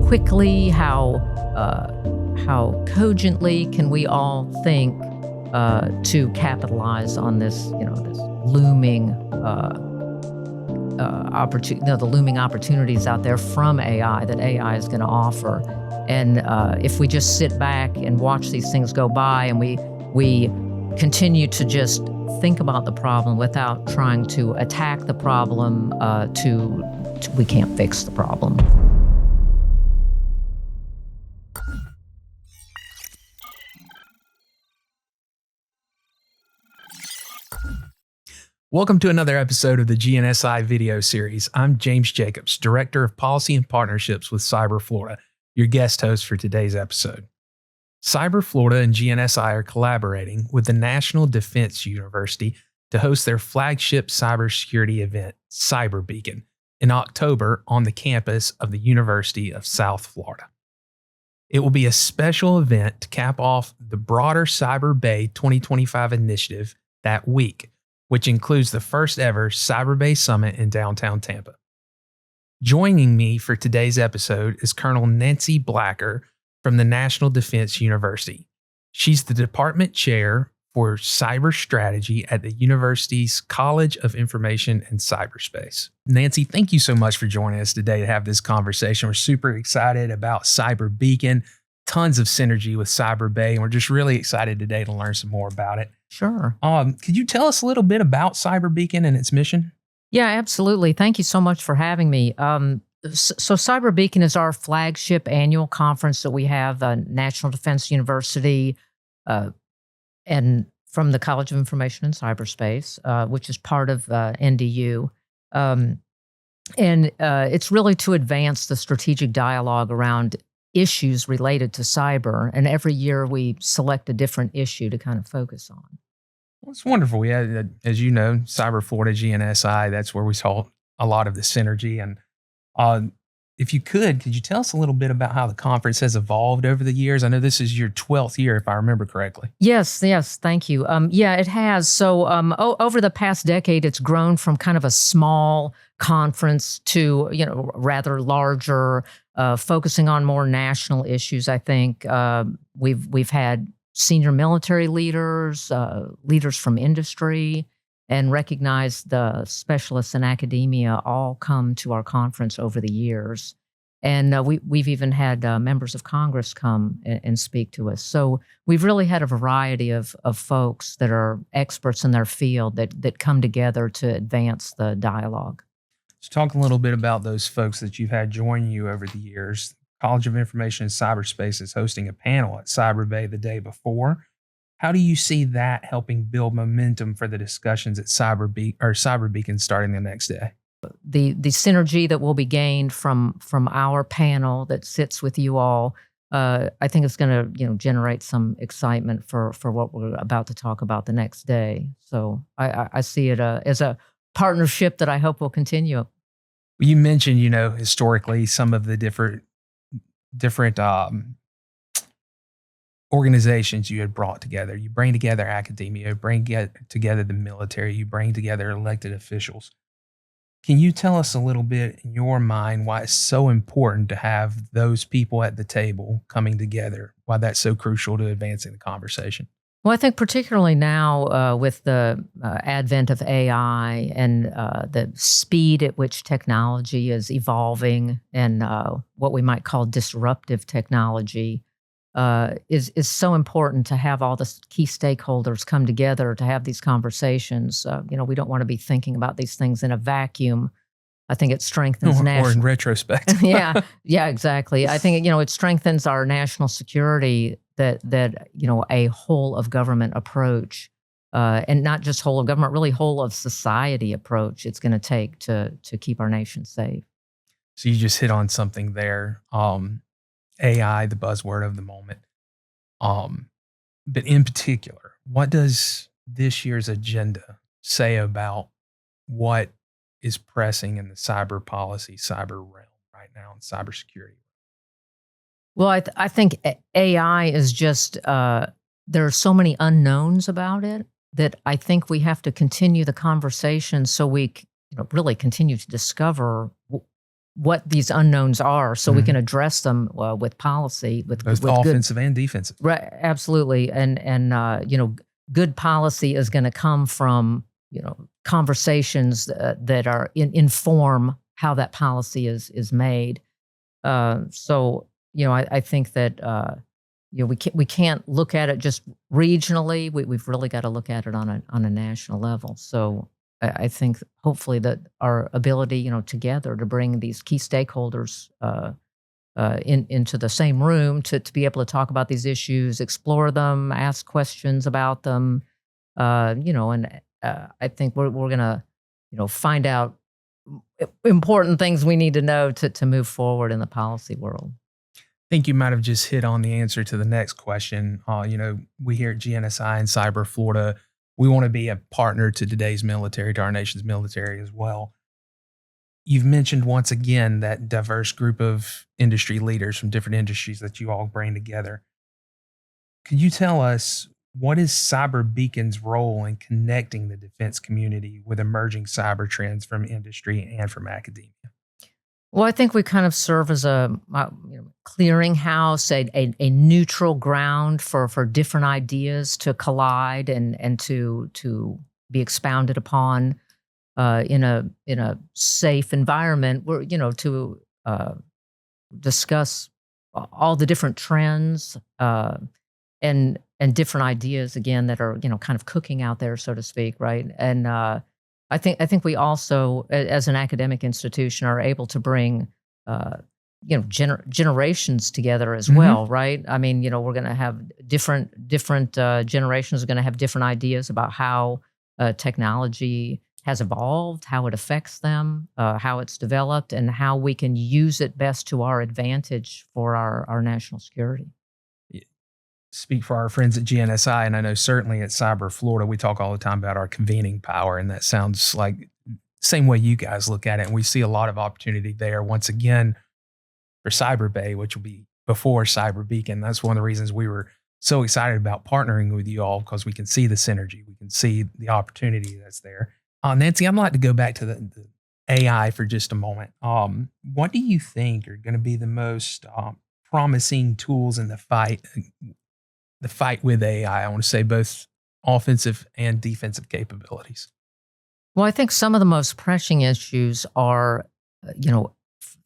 quickly, how cogently can we all think to capitalize on this, this looming the looming opportunities out there from AI that AI is going to offer. And if we just sit back and watch these things go by, and we continue to just think about the problem without trying to attack the problem, we can't fix the problem. Welcome to another episode of the GNSI Video Series. I'm James Jacobs, Director of Policy and Partnerships with Cyber Florida, your guest host for today's episode. Cyber Florida and GNSI are collaborating with the National Defense University to host their flagship cybersecurity event, Cyber Beacon, in October on the campus of the University of South Florida. It will be a special event to cap off the broader Cyber Bay 2025 initiative that week, which includes the first ever Cyber Bay Summit in downtown Tampa. Joining me for today's episode is Colonel Nancy Blacker from the National Defense University. She's the department chair for cyber strategy at the university's College of Information and Cyberspace. Nancy, thank you so much for joining us today to have this conversation. We're super excited about Cyber Beacon, tons of synergy with Cyber Bay, and we're just really excited today to learn some more about it. Sure. Could you tell us a little bit about Cyber Beacon and its mission? Yeah, absolutely. Thank you so much for having me. So Cyber Beacon is our flagship annual conference that we have, National Defense University, and from the College of Information and Cyberspace, which is part of NDU. And it's really to advance the strategic dialogue around issues related to cyber. And every year we select a different issue to kind of focus on. Well, it's wonderful. Yeah, as you know, Cyber Florida, GNSI, that's where we saw a lot of the synergy. And if you could you tell us a little bit about how the conference has evolved over the years? I know this is your 12th year, if I remember correctly. Yes, thank you. Yeah, it has. So over the past decade, it's grown from kind of a small conference to, rather larger, focusing on more national issues. I think we've had senior military leaders, leaders from industry, and recognize the specialists in academia all come to our conference over the years. And we've even had members of Congress come and speak to us. So we've really had a variety of folks that are experts in their field that come together to advance the dialogue. So talk a little bit about those folks that you've had join you over the years. College of Information and Cyberspace is hosting a panel at Cyber Bay the day before. How do you see that helping build momentum for the discussions at Cyber Beacon starting the next day? The synergy that will be gained from our panel that sits with you all, I think it's going to generate some excitement for what we're about to talk about the next day. So I see it as a partnership that I hope will continue. You mentioned, historically some of the different organizations you had brought together. You bring together academia, bring together the military, you bring together elected officials. Can you tell us a little bit in your mind why it's so important to have those people at the table coming together, why that's so crucial to advancing the conversation? Well, I think particularly now with the advent of AI and the speed at which technology is evolving and what we might call disruptive technology is so important to have all the key stakeholders come together to have these conversations. We don't want to be thinking about these things in a vacuum. I think it strengthens or in retrospect. yeah, exactly. I think it strengthens our national security that a whole of government approach, and not just whole of government, really whole of society approach it's going to take to keep our nation safe. So you just hit on something there. AI, the buzzword of the moment. But in particular, what does this year's agenda say about what is pressing in the cyber policy, cyber realm right now, in cybersecurity? Well, I think AI is just, there are so many unknowns about it that I think we have to continue the conversation so we really continue to discover what these unknowns are, so we can address them with policy, with both offensive and defensive. Right, absolutely, and good policy is going to come from conversations that are inform how that policy is made. So I think that we can't look at it just regionally. We've really got to look at it on a national level. So I think hopefully that our ability together to bring these key stakeholders into the same room to be able to talk about these issues, explore them, ask questions about them, and I think we're going to find out important things we need to know to move forward in the policy world. I think you might have just hit on the answer to the next question. We here at GNSI and Cyber Florida, we want to be a partner to today's military, to our nation's military as well. You've mentioned once again that diverse group of industry leaders from different industries that you all bring together. Could you tell us, what is Cyber Beacon's role in connecting the defense community with emerging cyber trends from industry and from academia? Well, I think we kind of serve as a clearinghouse, a neutral ground for different ideas to collide and to be expounded upon in a safe environment, where to discuss all the different trends and different ideas again that are kind of cooking out there, so to speak, right? And I think we also, as an academic institution, are able to bring generations together as well, right? I mean, we're going to have different generations are going to have different ideas about how technology has evolved, how it affects them, how it's developed, and how we can use it best to our advantage for our national security. Speak for our friends at GNSI, and I know certainly at Cyber Florida, we talk all the time about our convening power, and that sounds like the same way you guys look at it. And we see a lot of opportunity there. Once again, for Cyber Bay, which will be before Cyber Beacon, that's one of the reasons we were so excited about partnering with you all, because we can see the synergy, we can see the opportunity that's there. Nancy, I'd like to go back to the AI for just a moment. What do you think are going to be the most promising tools in the fight with AI? I want to say both offensive and defensive capabilities. Well, I think some of the most pressing issues are,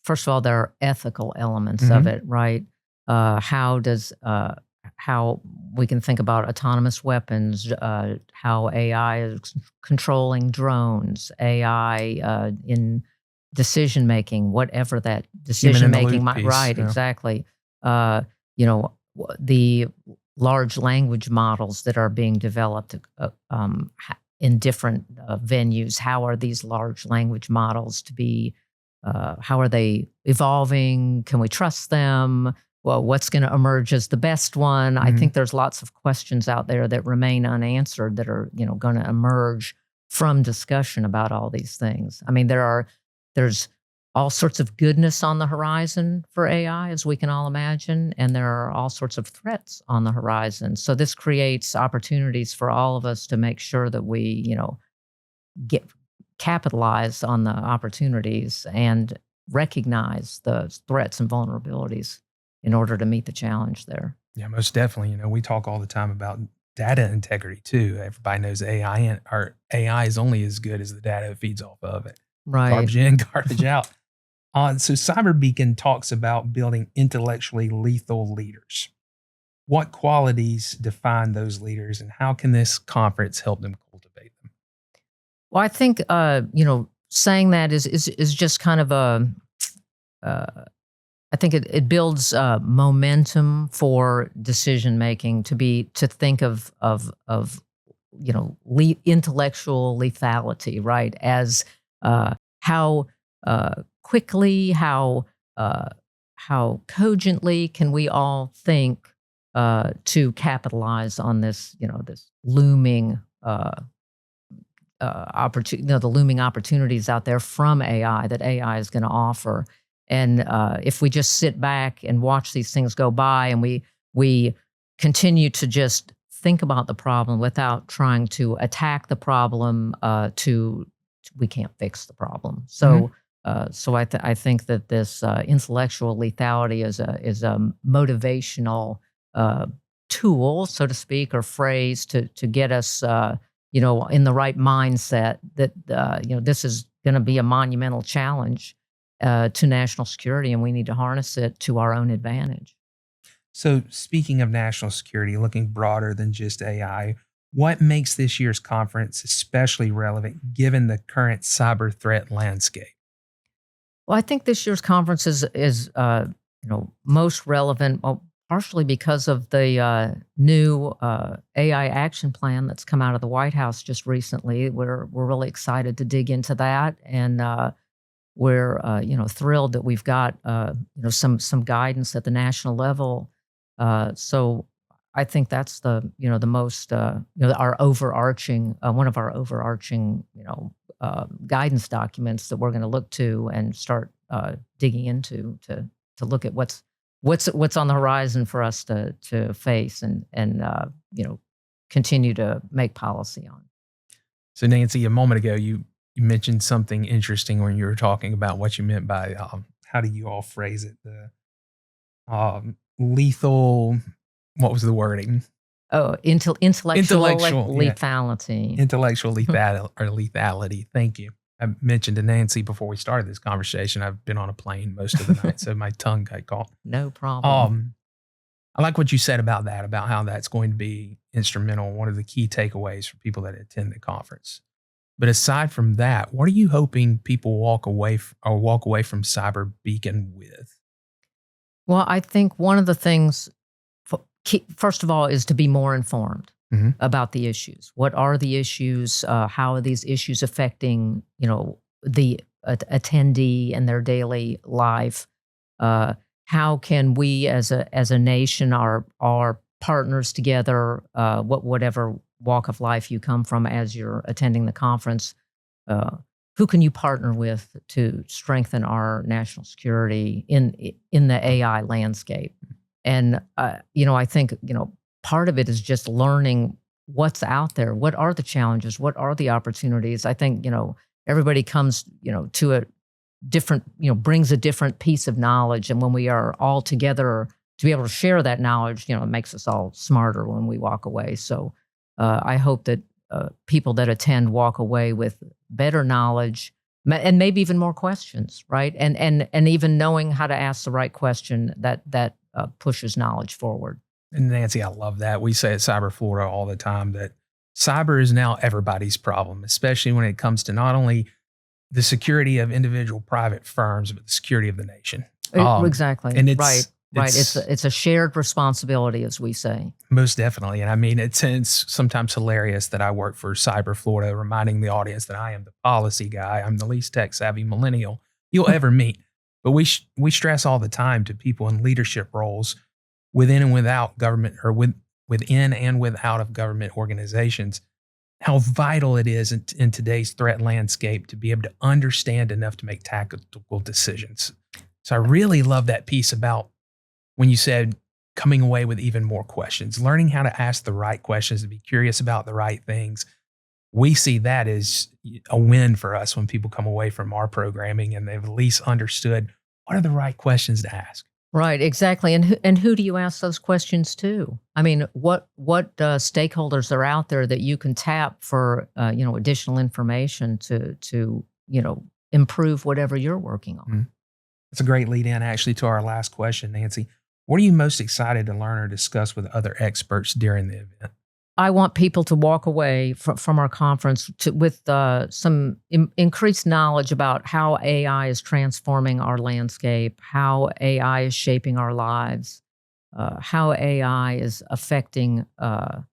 first of all, there are ethical elements of it, right? How we can think about autonomous weapons, how AI is controlling drones, AI in decision making, whatever that decision making might. Right, yeah. Exactly. The large language models that are being developed in different venues. How are these large language models to be? How are they evolving? Can we trust them? Well, what's going to emerge as the best one? I think there's lots of questions out there that remain unanswered that are going to emerge from discussion about all these things. I mean, there's all sorts of goodness on the horizon for AI, as we can all imagine, and there are all sorts of threats on the horizon. So this creates opportunities for all of us to make sure that we, capitalize on the opportunities and recognize the threats and vulnerabilities in order to meet the challenge there. Yeah, most definitely. We talk all the time about data integrity too. Everybody knows AI is only as good as the data it feeds off of it. Right. Garbage in, garbage out. So Cyber Beacon talks about building intellectually lethal leaders. What qualities define those leaders, and how can this conference help them cultivate them? Well, I think saying that is just kind of I think it builds momentum for decision making to think of intellectual lethality, right? As how quickly, how cogently can we all think to capitalize on this, this looming opportunity, the looming opportunities out there from AI that AI is going to offer. And if we just sit back and watch these things go by, and we continue to just think about the problem without trying to attack the problem, we can't fix the problem. So So I think that this intellectual lethality is a motivational uh, tool, so to speak, or phrase to get us, in the right mindset that this is going to be a monumental challenge to national security, and we need to harness it to our own advantage. So, speaking of national security, looking broader than just AI, what makes this year's conference especially relevant given the current cyber threat landscape? Well, I think this year's conference is most relevant, partially because of the new AI action plan that's come out of the White House just recently. We're really excited to dig into that, and we're thrilled that we've got some guidance at the national level. So I think that's the most our overarching one of our overarching guidance documents that we're going to look to and start digging into to look at what's on the horizon for us to face and continue to make policy on. So, Nancy, a moment ago, you mentioned something interesting when you were talking about what you meant by how do you all phrase it? The lethal, what was the wording? Oh, intellectual Yeah. lethality. Intellectual lethality. Thank you. I mentioned to Nancy before we started this conversation, I've been on a plane most of the night, so my tongue got caught. No problem. I like what you said about that, about how that's going to be instrumental, one of the key takeaways for people that attend the conference. But aside from that, what are you hoping people walk away from Cyber Beacon with? Well, I think one of the things, first of all, is to be more informed about the issues. What are the issues? How are these issues affecting, the attendee and their daily life? How can we, as a nation, our partners together, whatever walk of life you come from as you're attending the conference, who can you partner with to strengthen our national security in the AI landscape? And I think part of it is just learning what's out there. What are the challenges? What are the opportunities? I think everybody comes to a different brings a different piece of knowledge, and when we are all together to be able to share that knowledge, it makes us all smarter when we walk away. So I hope that people that attend walk away with better knowledge and maybe even more questions, right? And even knowing how to ask the right question that pushes knowledge forward. And Nancy, I love that. We say at Cyber Florida all the time that cyber is now everybody's problem, especially when it comes to not only the security of individual private firms, but the security of the nation. Exactly. And it's right. It's a shared responsibility, as we say. Most definitely. And I mean, it's sometimes hilarious that I work for Cyber Florida, reminding the audience that I am the policy guy. I'm the least tech savvy millennial you'll ever meet. But we stress all the time to people in leadership roles within and without government, or within and without of government organizations, how vital it is in today's threat landscape to be able to understand enough to make tactical decisions. So I really love that piece about when you said coming away with even more questions, learning how to ask the right questions, to be curious about the right things. We see that as a win for us when people come away from our programming and they've at least understood what are the right questions to ask. Right, exactly. And who do you ask those questions to? I mean, what stakeholders are out there that you can tap for additional information to improve whatever you're working on? Mm-hmm. That's a great lead in actually to our last question, Nancy. What are you most excited to learn or discuss with other experts during the event? I want people to walk away from our conference with some increased knowledge about how AI is transforming our landscape, how AI is shaping our lives, how AI is affecting our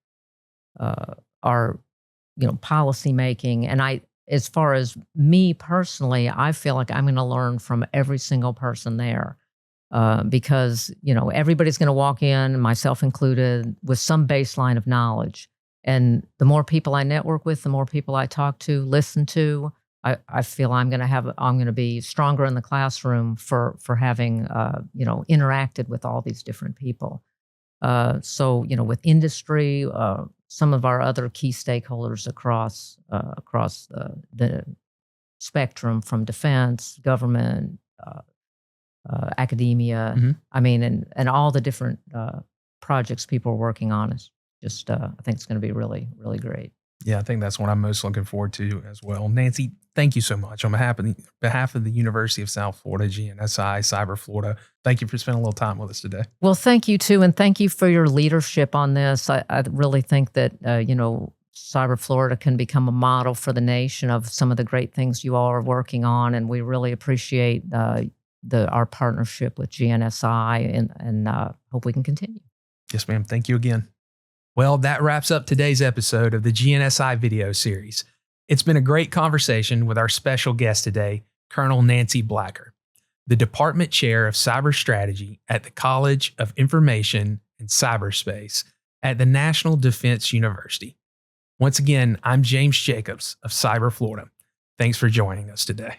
policy making. And as far as me personally, I feel like I'm going to learn from every single person there. Because everybody's going to walk in, myself included, with some baseline of knowledge. And the more people I network with, the more people I talk to, listen to, I feel I'm going to be stronger in the classroom for having interacted with all these different people. So with industry, some of our other key stakeholders across the spectrum, from defense, government, academia. Mhm. I mean, and all the different projects people are working on is just, I think it's going to be really, really great. Yeah, I think that's what I'm most looking forward to as well. Nancy, thank you so much. On behalf of the University of South Florida, GNSI, Cyber Florida, thank you for spending a little time with us today. Well, thank you too, and thank you for your leadership on this. I really think that Cyber Florida can become a model for the nation of some of the great things you all are working on, and we really appreciate our partnership with GNSI, and hope we can continue. Yes, ma'am. Thank you again. Well, that wraps up today's episode of the GNSI Video Series. It's been a great conversation with our special guest today, Colonel Nancy Blacker, the Department Chair of Cyber Strategy at the College of Information and Cyberspace at the National Defense University. Once again, I'm James Jacobs of Cyber Florida. Thanks for joining us today.